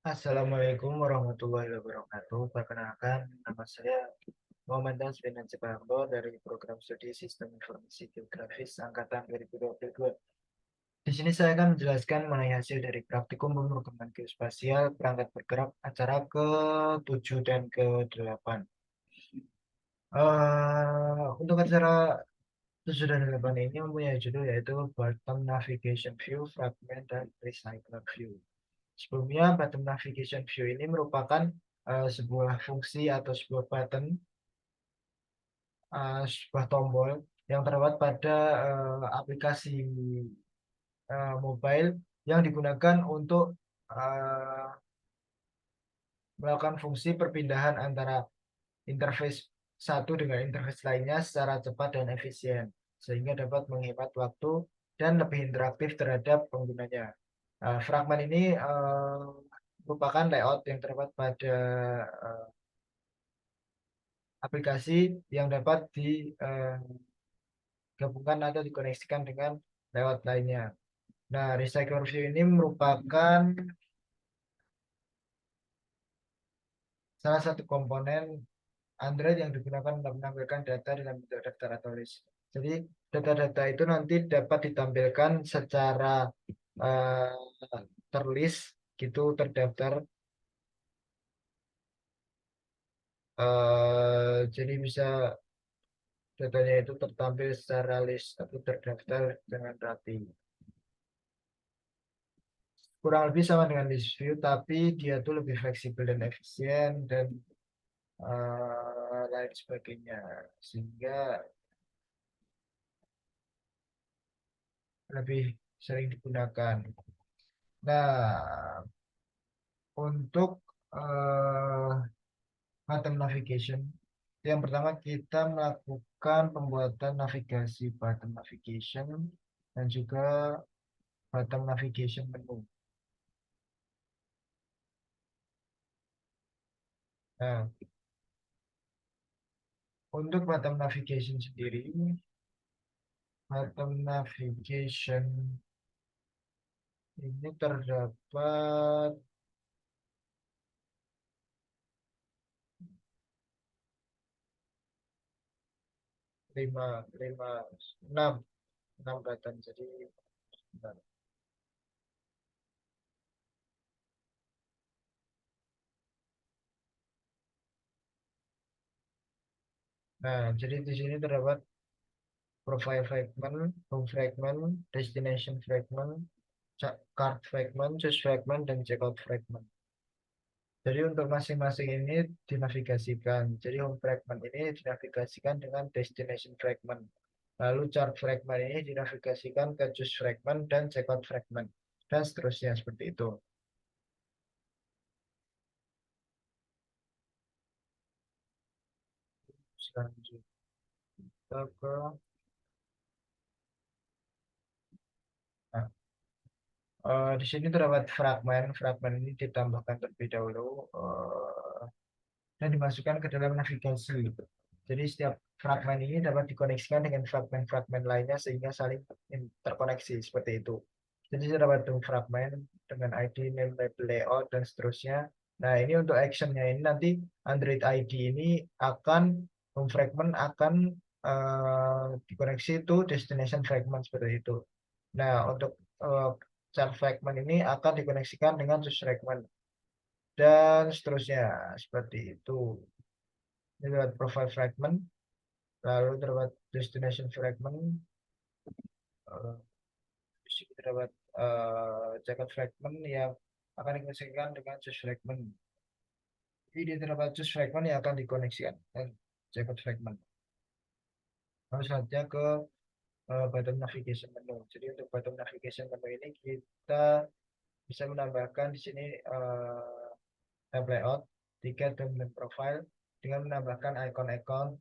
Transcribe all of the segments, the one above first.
Assalamualaikum warahmatullahi wabarakatuh. Perkenalkan, nama saya Muhammad Das Finansipanto dari program studi Sistem Informasi Geografis Angkatan 2022. Di sini saya akan menjelaskan mengenai hasil dari praktikum pemrograman geospasial perangkat bergerak acara ke-7 dan ke-8. Untuk acara 7 dan 8 ini mempunyai judul yaitu Bottom Navigation View, Fragment, dan Recycler View. Sebelumnya, bottom navigation view ini merupakan sebuah fungsi atau sebuah button, sebuah tombol yang terdapat pada aplikasi mobile yang digunakan untuk uh, melakukan fungsi perpindahan antara interface satu dengan interface lainnya secara cepat dan efisien, sehingga dapat menghemat waktu dan lebih interaktif terhadap penggunanya. Fragment ini merupakan layout yang terdapat pada uh, aplikasi yang dapat digabungkan atau dikoneksikan dengan layout lainnya. Nah, Recycler View ini merupakan salah satu komponen Android yang digunakan untuk menampilkan data dalam bentuk daftar atau list. Jadi, data-data itu nanti dapat ditampilkan secara terlist, gitu, terdaftar. Jadi bisa datanya itu tertampil secara list atau terdaftar dengan rapi. Kurang lebih sama dengan list view, tapi dia tuh lebih fleksibel dan efisien dan lain sebagainya, sehingga lebih sering digunakan. Nah, untuk bottom navigation, yang pertama kita melakukan pembuatan navigasi bottom navigation dan juga bottom navigation menu. Nah, untuk bottom navigation sendiri, bottom navigation ini terdapat 5, 5, 6, 6 button. Jadi, bentar. Nah, jadi di sini terdapat profile fragment, home fragment, destination fragment, card fragment, choose fragment, dan checkout fragment. Jadi untuk masing-masing ini dinavigasikan. Jadi home fragment ini dinavigasikan dengan destination fragment. Lalu chart fragment ini dinavigasikan ke choose fragment dan checkout fragment. Dan seterusnya seperti itu. Selanjutnya ke nah, di sini terdapat fragmen. Fragmen ini ditambahkan terlebih dahulu dan dimasukkan ke dalam navigasi. Jadi setiap fragmen ini dapat dikoneksikan dengan fragmen-fragmen lainnya sehingga saling terkoneksi seperti itu. Jadi terdapat dua fragmen dengan ID, name, label, layout, dan seterusnya. Nah, ini untuk actionnya ini nanti Android ID ini akan home fragment akan dikoneksi to destination fragment seperti itu. Nah, untuk child fragment ini akan dikoneksikan dengan source fragment dan seterusnya seperti itu. Ini terdapat profile fragment, lalu terdapat destination fragment, eh, di sini terdapat jacket fragment yang akan dikoneksikan dengan source fragment. Ini terdapat source fragment yang akan dikoneksikan dengan jacket fragment. Lalu selanjutnya ke bottom navigation menu. Jadi untuk bottom navigation menu ini kita bisa menambahkan di sini tab layout, tiket, dan profile dengan menambahkan icon-icon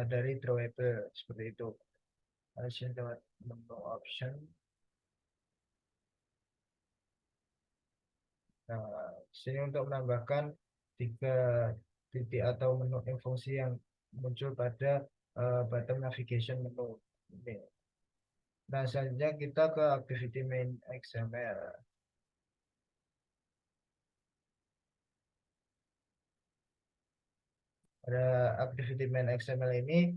dari drawable seperti itu. Lalu sini dapat menu option. Nah, sini untuk menambahkan 3 titik atau menu fungsi yang muncul pada bottom navigation menu ini. Nah, selanjutnya kita ke activity main XML. Ada activity main XML ini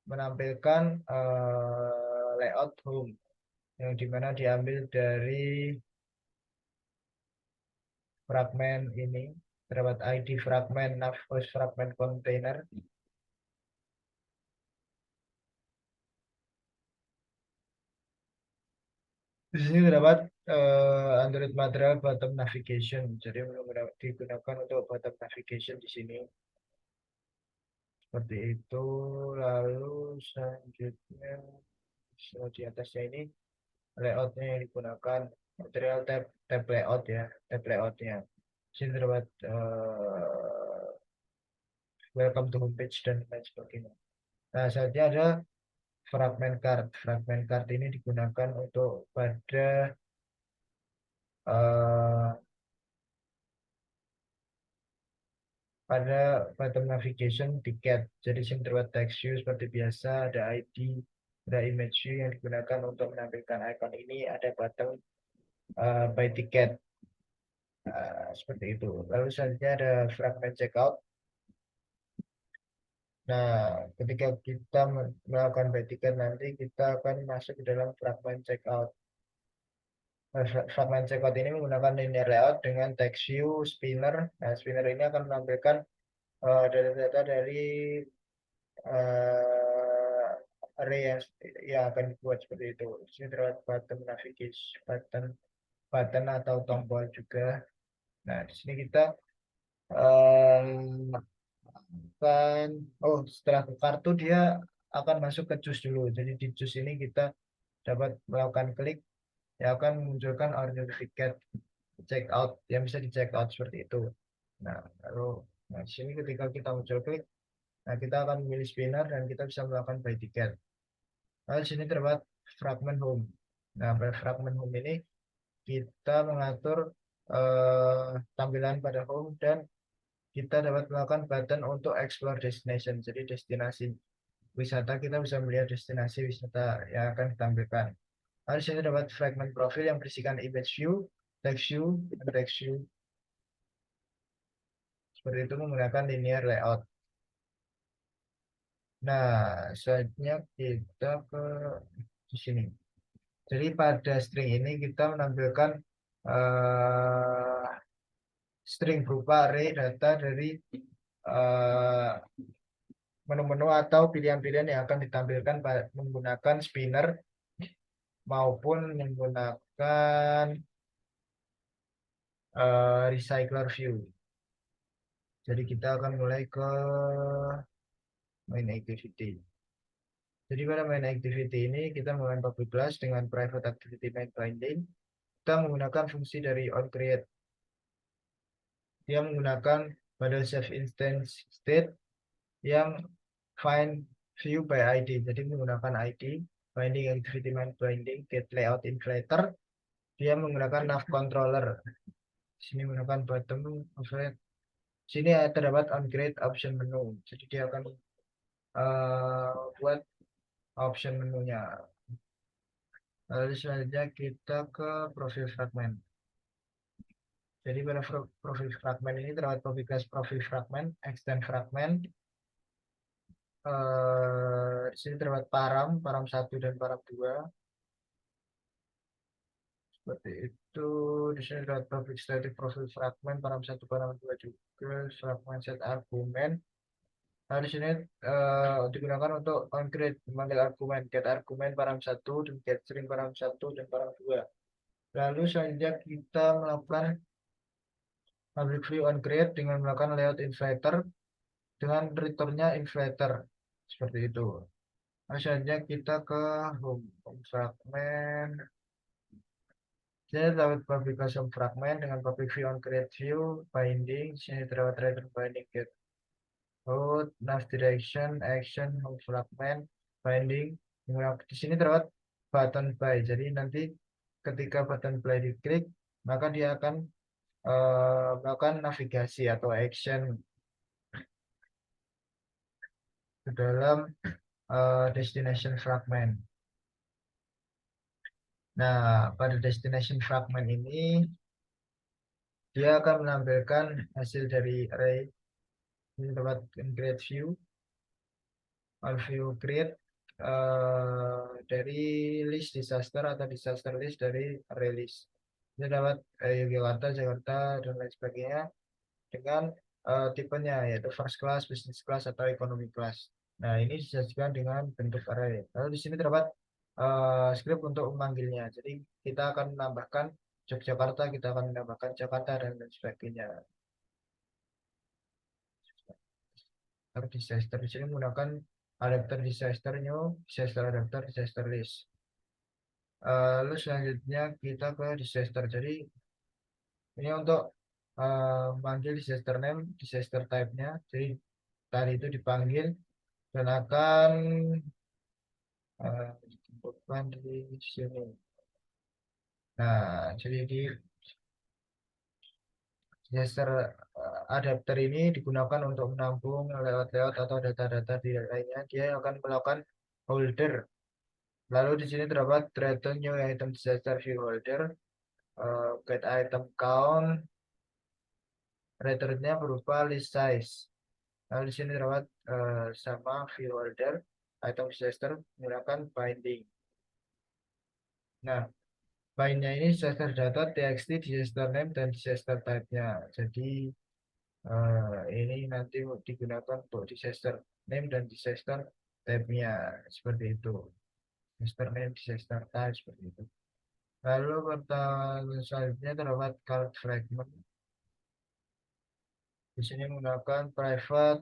menampilkan layout home yang dimana diambil dari fragmen ini, terdapat ID fragmen nav host fragmen container. Di sini terdapat Android material bottom navigation, jadi digunakan untuk bottom navigation di sini. Seperti itu. Lalu selanjutnya di atasnya ini layoutnya yang digunakan, material tab layout ya, tab layoutnya. Di sini terdapat welcome to homepage dan lain sebagainya. Nah, selanjutnya ada fragment card. Fragment card ini digunakan untuk pada bottom navigation tiket. Jadi sini terdapat text view seperti biasa, ada ID, ada image view yang digunakan untuk menampilkan icon ini, ada button buy ticket. Seperti itu. Lalu selanjutnya ada fragment checkout. Nah, ketika kita melakukan buy ticket nanti kita akan masuk ke dalam fragment checkout. Fragment checkout ini menggunakan linear layout dengan text view, spinner. Nah, spinner ini akan menampilkan data-data dari array yang akan dibuat seperti itu. Di sini terdapat button navigation, button atau tombol juga. Nah, di sini kita kan, setelah ke kartu dia akan masuk ke choose dulu. Jadi di choose ini kita dapat melakukan klik, yang akan memunculkan order ticket check out yang bisa di check out seperti itu. Nah, lalu di sini ketika kita muncul klik, nah kita akan memilih spinner dan kita bisa melakukan buy ticket. Lalu di sini terdapat fragment home. Nah, pada fragment home ini kita mengatur tampilan pada home dan kita dapat melakukan button untuk explore destination. Jadi destinasi wisata, kita bisa melihat destinasi wisata yang akan ditampilkan. Lalu di sini dapat fragment profil yang berisikan image view, text view, dan text view. Seperti itu menggunakan linear layout. Nah, selanjutnya kita ke di sini. Jadi pada string ini kita menampilkan string berupa array data dari menu-menu atau pilihan-pilihan yang akan ditampilkan menggunakan spinner maupun menggunakan recycler view. Jadi kita akan mulai ke main activity. Jadi pada main activity ini kita menggunakan public class dengan private activity main binding. Kita menggunakan fungsi dari onCreate. Dia menggunakan pada save instance state yang find view by ID. Jadi menggunakan ID, binding activity main binding, get layout inflator. Dia menggunakan nav controller. Sini menggunakan bottom offset. Sini terdapat onCreate option menu. Jadi dia akan buat option menunya. Lalu selanjutnya kita ke profil fragment. Jadi pada profil fragment ini terdapat public class profil fragment, extend fragment. Di sini terdapat param 1 dan param 2. Seperti itu. Di sini terdapat public static profil fragment, param 1, param 2 juga, fragment set argumen. Nah, di sini digunakan untuk concrete memanggil argumen, get argumen param 1 dan get string param 1 dan param 2. Lalu selanjutnya kita melakukan public view on create dengan melakukan layout inflator dengan returnnya inflator seperti itu. Nah, selanjutnya kita ke home fragment. Saya dapat public custom fragment dengan public view on create view binding. Sini terdapat return binding get root nav direction action home fragment binding. Di sini terdapat button buy. Jadi nanti ketika button play diklik maka dia akan melakukan navigasi atau action ke dalam destination fragment. Nah, pada destination fragment ini dia akan menampilkan hasil dari array Ini dapat create view, on view create dari list disaster atau disaster list dari release. Ini dapat Yogyakarta, Jakarta, dan lain sebagainya dengan tipenya yaitu first class, business class, atau economy class. Nah, ini disajikan dengan bentuk array. Lalu di sini terdapat script untuk memanggilnya. Jadi kita akan menambahkan Yogyakarta, kita akan menambahkan Jakarta, dan lain sebagainya. Disaster di sini menggunakan adapter disaster new, disaster adapter, disaster list. Lalu selanjutnya kita ke disaster. Jadi ini untuk memanggil disaster name, disaster type-nya. Jadi tadi itu dipanggil dan akan disebutkan di sini. Nah, jadi di disaster adapter ini digunakan untuk menampung lewat-lewat atau data-data di lainnya. Dia akan melakukan holder. Lalu di sini terdapat return new item disaster view holder, get item count, returnnya berupa list size. Lalu di sini terdapat sama view holder, item disaster menggunakan binding. Nah, bindnya ini disaster data, txt, disaster name, dan disaster type-nya. Jadi ini nanti digunakan untuk disaster name dan disaster type-nya seperti itu. Disaster name, disaster type seperti itu. Lalu pertanyaan selanjutnya terdapat card fragment. Di sini menggunakan private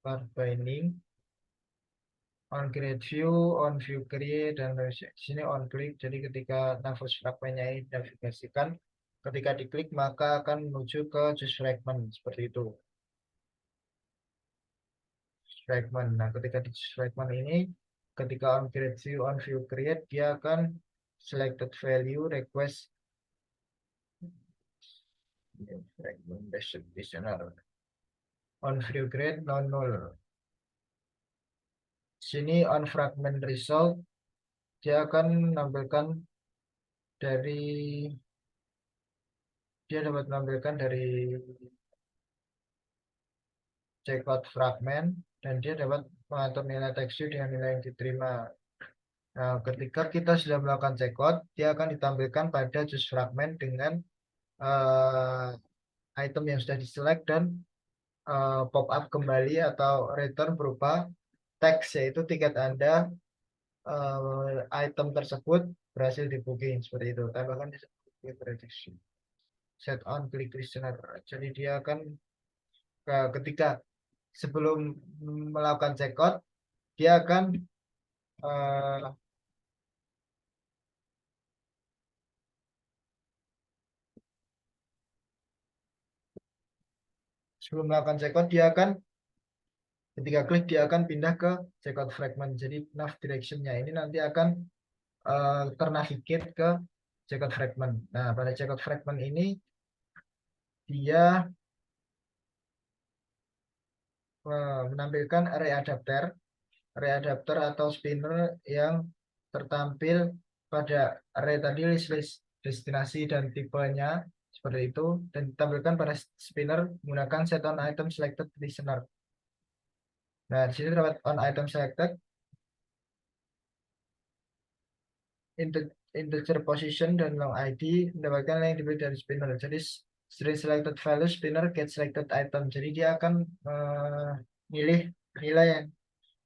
card binding, on create view, on view create, dan di sini on click. Jadi ketika navigasi fragmentnya ini dinavigasikan, ketika diklik maka akan menuju ke choose fragment seperti itu. Fragment. Nah, ketika di choose fragment ini, ketika on create view, on view create, dia akan selected value request fragment listener. On view create non null. Sini on fragment result dia akan menampilkan dari checkout fragment dan dia dapat mengatur nilai tekstur dengan nilai yang diterima. Nah, ketika kita sudah melakukan checkout, dia akan ditampilkan pada choose fragment dengan item yang sudah diselect dan pop up kembali atau return berupa teks, yaitu tiket Anda item tersebut berhasil di booking seperti itu. Tambahkan di prediction set on click listener. Jadi dia akan ketika sebelum melakukan checkout dia akan sebelum melakukan checkout dia akan ketika klik dia akan pindah ke checkout fragment. Jadi nav directionnya ini nanti akan ternavigate ke checkout fragment. Nah, pada checkout fragment ini dia menampilkan array adapter atau spinner yang tertampil pada array tadi list destinasi dan tipenya seperti itu, dan ditampilkan pada spinner menggunakan set on item selected listener. Nah, di sini terdapat on item selected integer position dan long ID mendapatkan yang diberi dari spinner. Jadi string selected value spinner get selected item. Jadi dia akan milih nilai yang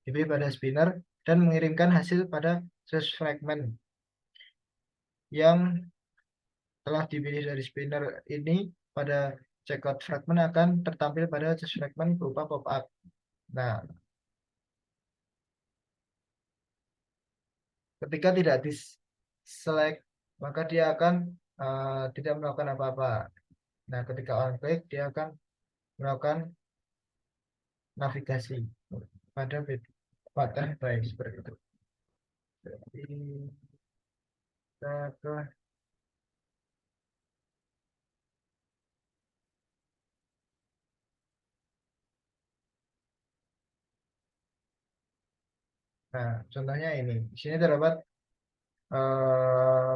diberi pada spinner dan mengirimkan hasil pada source fragment yang telah dipilih dari spinner ini pada checkout fragment akan tertampil pada source fragment berupa pop-up. Nah, ketika tidak di select maka dia akan tidak melakukan apa-apa. Nah, ketika on click dia akan melakukan navigasi pada button baik seperti itu. Jadi kita ke nah, contohnya ini. Di sini terdapat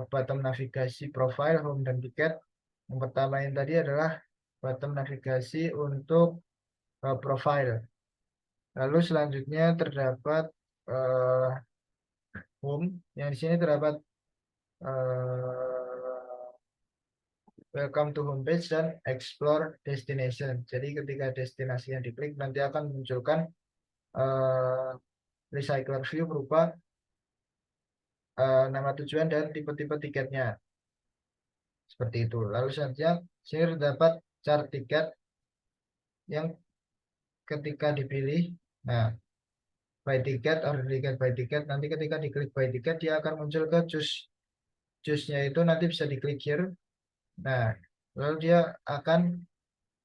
button navigasi profile, home, dan tiket. Yang pertama yang tadi adalah button navigasi untuk profile. Lalu selanjutnya terdapat home, yang di sini terdapat welcome to homepage dan explore destination. Jadi ketika destinasinya diklik nanti akan munculkan recycler view berupa nama tujuan dan tipe-tipe tiketnya. Seperti itu. Lalu selanjutnya sini terdapat chart tiket yang ketika dipilih, nah buy tiket, order tiket, buy tiket, nanti ketika diklik buy tiket dia akan muncul ke choose-nya itu nanti bisa diklik here. Nah, lalu dia akan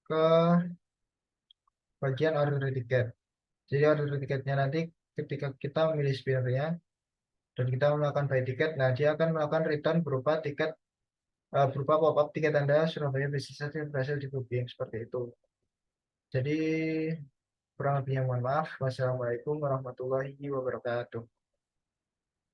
ke bagian order tiket. Jadi order tiketnya nanti ketika kita memilih spionnya dan kita melakukan buy tiket, nah dia akan melakukan return berupa tiket berupa pop-up tiket Anda Surabaya Business Class yang berhasil di booking seperti itu. Jadi kurang lebihnya mohon maaf. Wassalamualaikum warahmatullahi wabarakatuh.